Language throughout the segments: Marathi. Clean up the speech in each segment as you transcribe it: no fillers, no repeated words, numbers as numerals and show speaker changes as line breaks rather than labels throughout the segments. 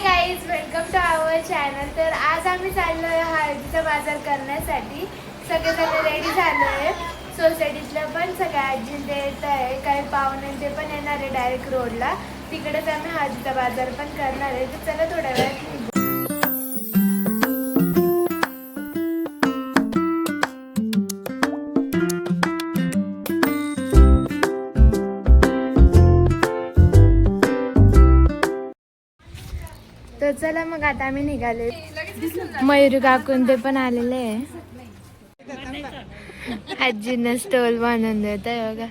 Guys, welcome to our channel. तर आज आम्ही चाललो आहे हळदीचा बाजार करण्यासाठी. सगळेजण रेडी झालो आहे. सोसायटीतलं पण सगळ्या आजी ते येत आहे, काही पाहुणे ते पण येणार आहे डायरेक्ट रोडला. तिकडेच आम्ही हळदीचा बाजार पण करणार आहे. तर चला थोड्या वेळात निघू. तर चला मग आता आम्ही निघाले. मयूर काकून ते पण आलेले आहे. आजीनं स्टॉल बनवून देत आहे बघा.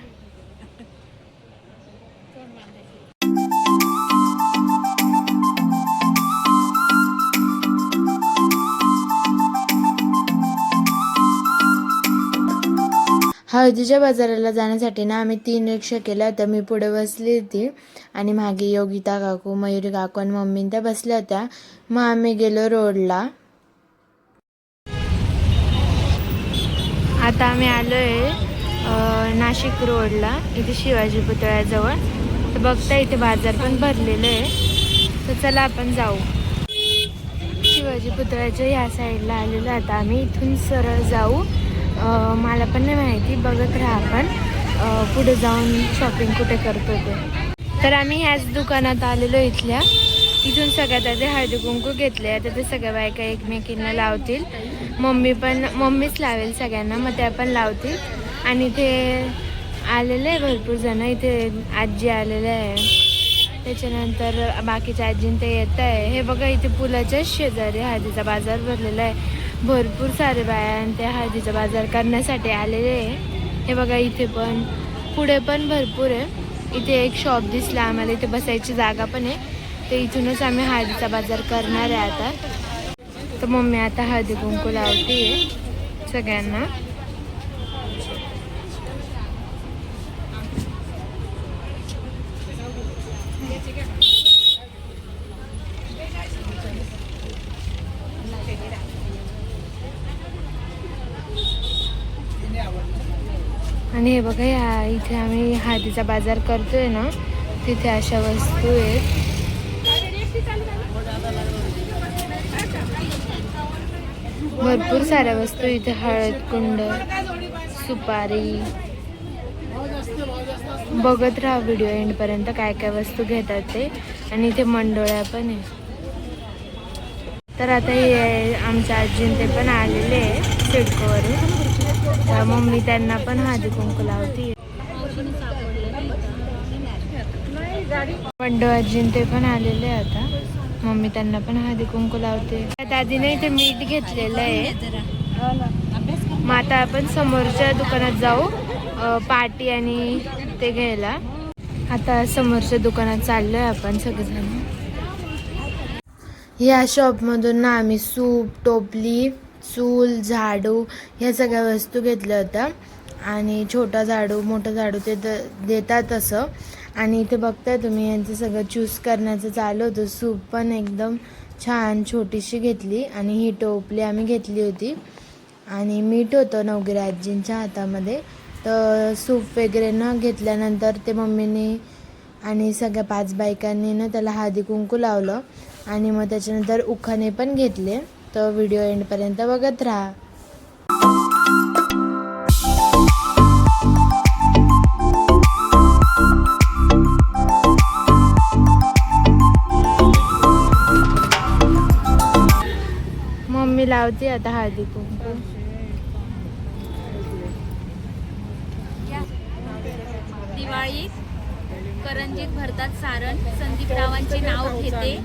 हळदीच्या बाजाराला जाण्यासाठी ना आम्ही 3 रिक्षा केल्या होत्या. मी पुढे बसली होती आणि मागे योगिता काकू, मयुरी काकू आणि मम्मी त्या बसल्या होत्या. मग आम्ही गेलो रोडला. आता आम्ही आलो आहे नाशिक रोडला, इथे शिवाजी पुतळ्याजवळ. तर बघता इथे बाजार पण भरलेलं आहे. तर चला आपण जाऊ. शिवाजी पुतळ्याच्या ह्या साईडला आलेलो. आता आम्ही इथून सरळ जाऊ. मला पण नाही माहिती, बघत राहा आपण पुढे जाऊन शॉपिंग कुठे करतो ते. तर आम्ही ह्याच दुकानात आलेलो इथल्या. इथून सगळ्यात आधी हळदी कुंकू घेतले. आता ते सगळ्या बायका एकमेकींना लावतील. मम्मीच लावेल सगळ्यांना, मग त्या पण लावतील. आणि इथे आलेले आहे भरपूर जण. इथे आजी आलेले आहे, त्याच्यानंतर बाकीच्या आजीन ते येत आहे. हे बघा इथे पुलाच्याच शेजारी हळदीचा बाजार भरलेला आहे. भरपूर सारे बाया ते हळदीचा बाजार करण्यासाठी आलेले आहे. हे बघा इथे पण, पुढे पण भरपूर आहे. इथे एक शॉप दिसला आम्हाला, इथे बसायची जागा पण आहे. ते इथूनच आम्ही हळदीचा बाजार करणार आहे आता. तर मम्मी आता हळदी कुंकू लावते सगळ्यांना. आणि हे बघा या इथे आम्ही हळदीचा बाजार करतोय ना, तिथे अशा वस्तू आहेत. भरपूर साऱ्या वस्तू इथे, हळद कुंड, सुपारी. बघत राहा व्हिडिओ एंड पर्यंत काय काय वस्तू घेतात ते. आणि इथे मंडोळ्या पण आहे. तर आता हे आमच्या आजीन ते पण आलेले आहे सिडकोवरून. तर मम्मी त्यांना पण हळदी कुंकू लावती. मंडो आजीन ते पण आलेले आहे. आता मम्मी त्यांना पण हळदी कुंकू लावते. दादीने इथे मीठ घेतलेलं आहे. मग आता आपण समोरच्या दुकानात जाऊ पाटी आणि ते घ्यायला. आता समोरच्या दुकानात चाललोय आपण सगळेजण. या शॉपमधून ना आम्ही सूप, टोपली, चूल, झाडू ह्या सगळ्या वस्तू घेतल्या होत्या. आणि छोटा झाडू, मोठा झाडू ते देतात असं. आणि इथे बघताय तुम्ही यांचं सगळं चूज करण्याचं चालू होतं. सूप पण एकदम छान छोटीशी घेतली. आणि ही टोपली आम्ही घेतली होती. आणि मीठ होतं नवगिरी आजींच्या हातामध्ये. तर सूप वगैरे न घेतल्यानंतर ते मम्मीने आणि सगळ्या 5 बायकांनी ना त्याला हळदी कुंकू लावलं. आणि मग त्याच्यानंतर उखाणे पण घेतले. तर व्हिडिओ एंडपर्यंत बघत राहा. मम्मी लावते आता हळदी कुंकू.
दिवाळीत करंजीत भरतात सारण. संदीपरावांचे नाव घेते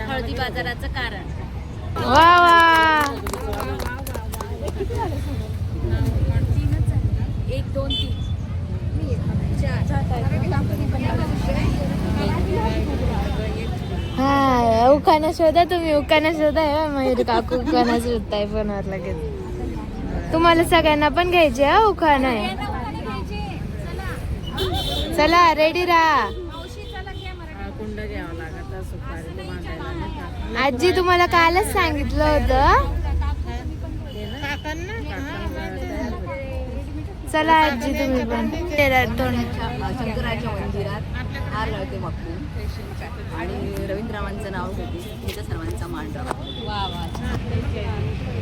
हळदी बाजाराचं कारण.
वा वा.
1 2 3
हा उखाणा शोधा तुम्ही. उखाणा शोधा. मयूर काकू उखाणा शोधताय फोनवर लगेच. तुम्हाला सगळ्यांना पण घ्यायचे हा उखाणा आहे. चला रेडी राहा. आजी तुम्हाला कालच सांगितलं होतं. चला आजी तुम्ही पण.
शंकराच्या मंदिरात हार लावते आणि रवींद्ररावांचं नाव घेते, तिच्या सर्वांचा मान राखा.
वा वा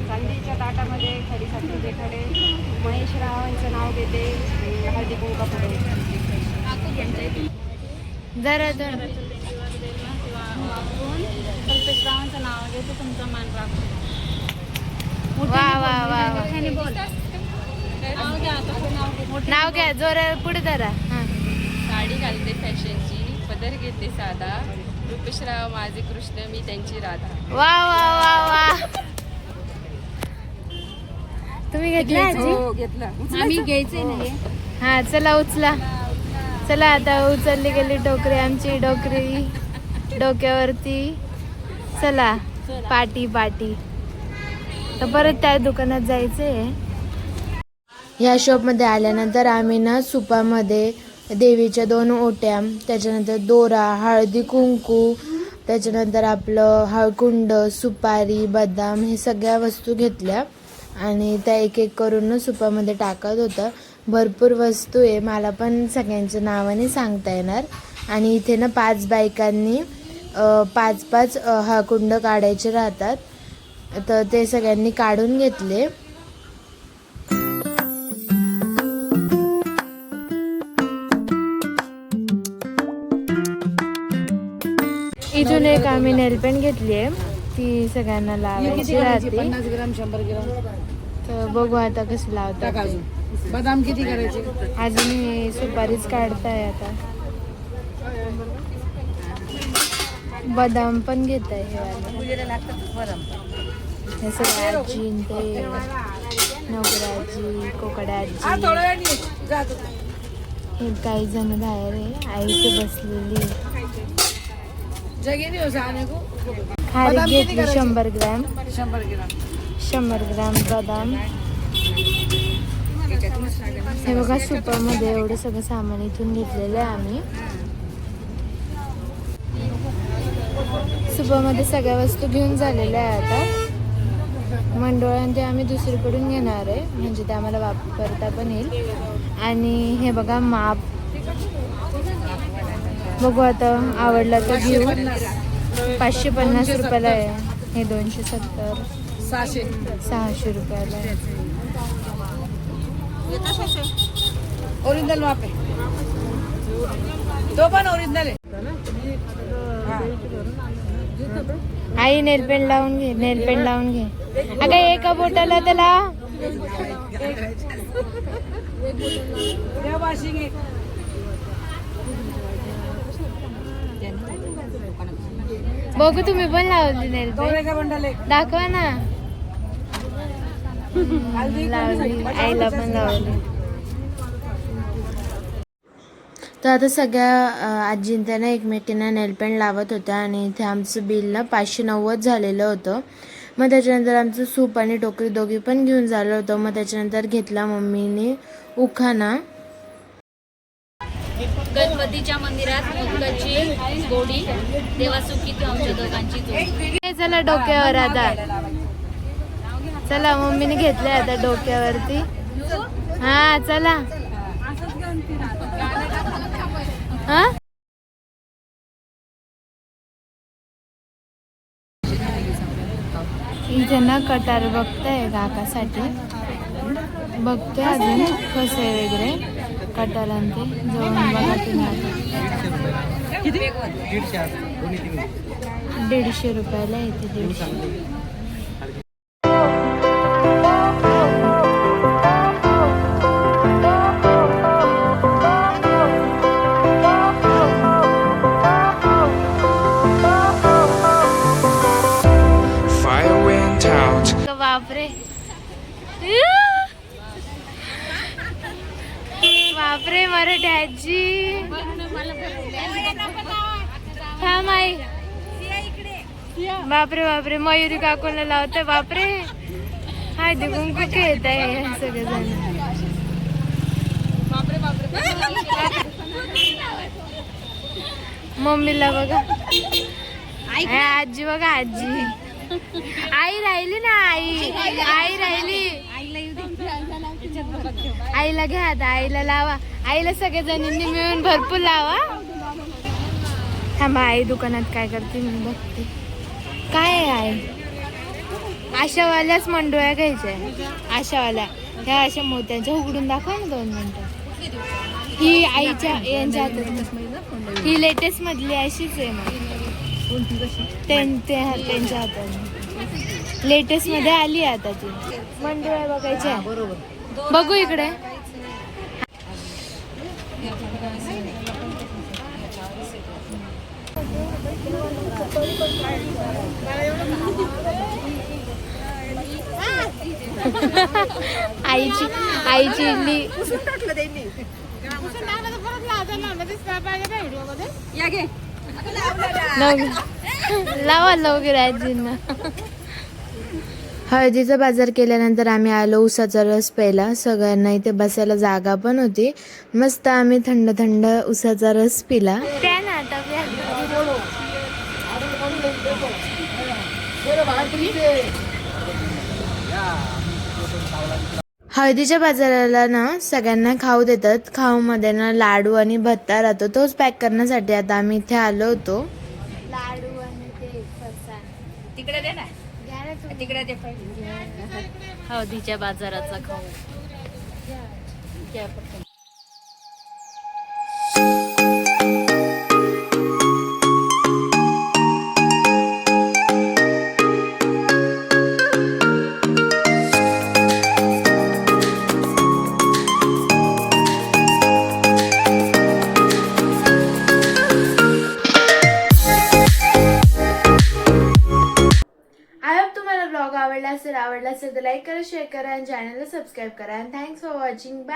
चांदीच्या ताटामध्ये खडीसाखरेचे खडे महेश रावांचं नाव घेते आणि हळदी कुंका पुढे
जरा तर
कल्पेश रावांचं नाव घेते, तुमचा मान राखतो.
वा वा वा वा. नाव घ्या जोरा पुढे धरा. हा.
साडी घालते फॅशनची, पदर घेते साधा, रुपेशराव माझे कृष्ण मी त्यांची राधा.
वा वा वा वा. तुम्ही घेतला आजी?
हो घेतलं.
आम्ही घ्यायचंय ना हे.
हा चला उचला. चला आता उचलली गेली टोकरी आमची, डोकरी डोक्यावरती. चला पाटी पाटी. तर परत त्या दुकानात जायचंय. ह्या शॉपमध्ये आल्यानंतर आम्ही ना सुपामध्ये देवीच्या 2 ओट्या, त्याच्यानंतर दोरा, हळदी कुंकू, त्याच्यानंतर आपलं हळकुंड, सुपारी, बदाम हे सगळ्या वस्तू घेतल्या आणि त्या एक एक करून सुपामध्ये टाकत होतं. भरपूर वस्तू आहे, मला पण सगळ्यांच्या नावाने सांगता येणार. आणि इथे ना 5 बायकांनी 5-5 हळकुंड काढायचे राहतात, तर ते सगळ्यांनी काढून घेतले. इथून एक आम्ही नेलपेंट घेतली आहे, ती सगळ्यांना लावायची राहते.
50 ग्राम 100 ग्राम
तर बघू आता कसं लावतात
टाका.
ते.
अजून बदाम किती करायचे?
अजून हे सुपारीच काढताय आता. बदाम पण घेत आहे हे वाले.
पूजेला लागतात बदाम.
हे सगळं आजी आणि ते नवराजी, कोकडाजी,
थोड्या वेळाने जा तू.
हे काही जण बाहेर आहे. आई इथे बसलेली आहे.
जगेनी हो जाने को.
खारीक
बदाम किती
घेतली
करायचे?
100 ग्रॅम.
100 ग्राम.
100 ग्रॅम बदाम. हे बघा सुपामध्ये एवढं सगळं सामान इथून घेतलेलं आहे आम्ही. सुपामध्ये सगळ्या वस्तू घेऊन झालेल्या आहे आता. मंडोळ्यान ते आम्ही दुसरीकडून घेणार आहे, म्हणजे ते आम्हाला वापरता पण येईल. आणि हे बघा माप, बघू आता आवडला तर घेऊ. 550 रुपयाला आहे हे. 270, 600 रुपयाला आहे.
ओरिजिनल माप आहे तो, पण ओरिजिनल आहे.
आई नेलपेंट लावून घे, नेलपेंट लावून घे. अगं एका बोटाला त्याला
त्या वॉशिंग एक.
बघू तुम्ही पण लावली नेलपेंट,
गौरेचा बंडल एक.
दाखवा ना. लावली, आईला पण लावली. तर आता सगळ्या आजीन त्यानं एकमेकींना नेलपेंट लावत होत्या आणि इथे आमचं बिल ना 590 झालेलं होतं. मग त्याच्यानंतर आमचं सूप आणि टोकरी दोघी पण घेऊन झालं होतं. मग त्याच्यानंतर घेतला मम्मीने उखाणा.
गणपतीच्या मंदिरात मोदकाची गोडी, देवा सुखी तू आमच्या दोघांची जोडी.
हे चला डोक्यावर आता. चला मम्मीने घेतले आता डोक्यावरती. हा चला. हा इथे ना कटार बघताय काकासाठी. बघतोय अजून कसं आहे वगैरे कटारांते. जवळून बघा तुम्ही आता. 150 रुपयाला येते. 150. बापरे बापरे मराठी आजी. थांब आई. बापरे बापरे मयुरी काकूला लावते. बापरे हळदी कुंकू खेळत आहे सगळेजण. मम्मीला बघा. आजी बघा आजी. आई राहिली ना. आई राहिली. आईला घ्या आता. आईला लावा. आईला सगळ्या जणींनी मिळून भरपूर लावा. थांबा, आई दुकानात काय करते मी बघते. काय आहे? आशावाल्याच मंडोळ्या घ्यायच्या आहे. आशावाल्या ह्या अशा मोत्यांच्या उघडून दाखवा ना 2 मिनिटं. ही आईच्या यांच्या हातात, ही लेटेस्ट मधली अशीच आहे मग त्यांच्या हातात लेटेस्ट मध्ये आली आता ती मंडोळ्या बघायच्या. बघू इकडे. आईची इडली लावा लवकर आजींना. हळदीचा बाजार केल्यानंतर आम्ही आलो उसाचा रस प्यायला. सगळ्यांना इथे बसायला जागा पण होती. मस्त आम्ही थंड थंड उसाचा रस पिला. प्या ना आता प्या. हळदीच्या बाजाराला ना सगळ्यांना खाऊ देतात. खाऊ मध्ये ना लाडू आणि भत्ता राहतो, तोच पॅक करण्यासाठी आता आम्ही इथे आलो होतो. लाडू आणि ते फरसाण
तिकडे दे ना, तिकडे दे. हळदीच्या बाजाराचा खाऊ.
आवडला असेल तर लाईक करा, शेअर करा आणि चॅनलला सबस्क्राईब करा. Thanks for watching. बाय.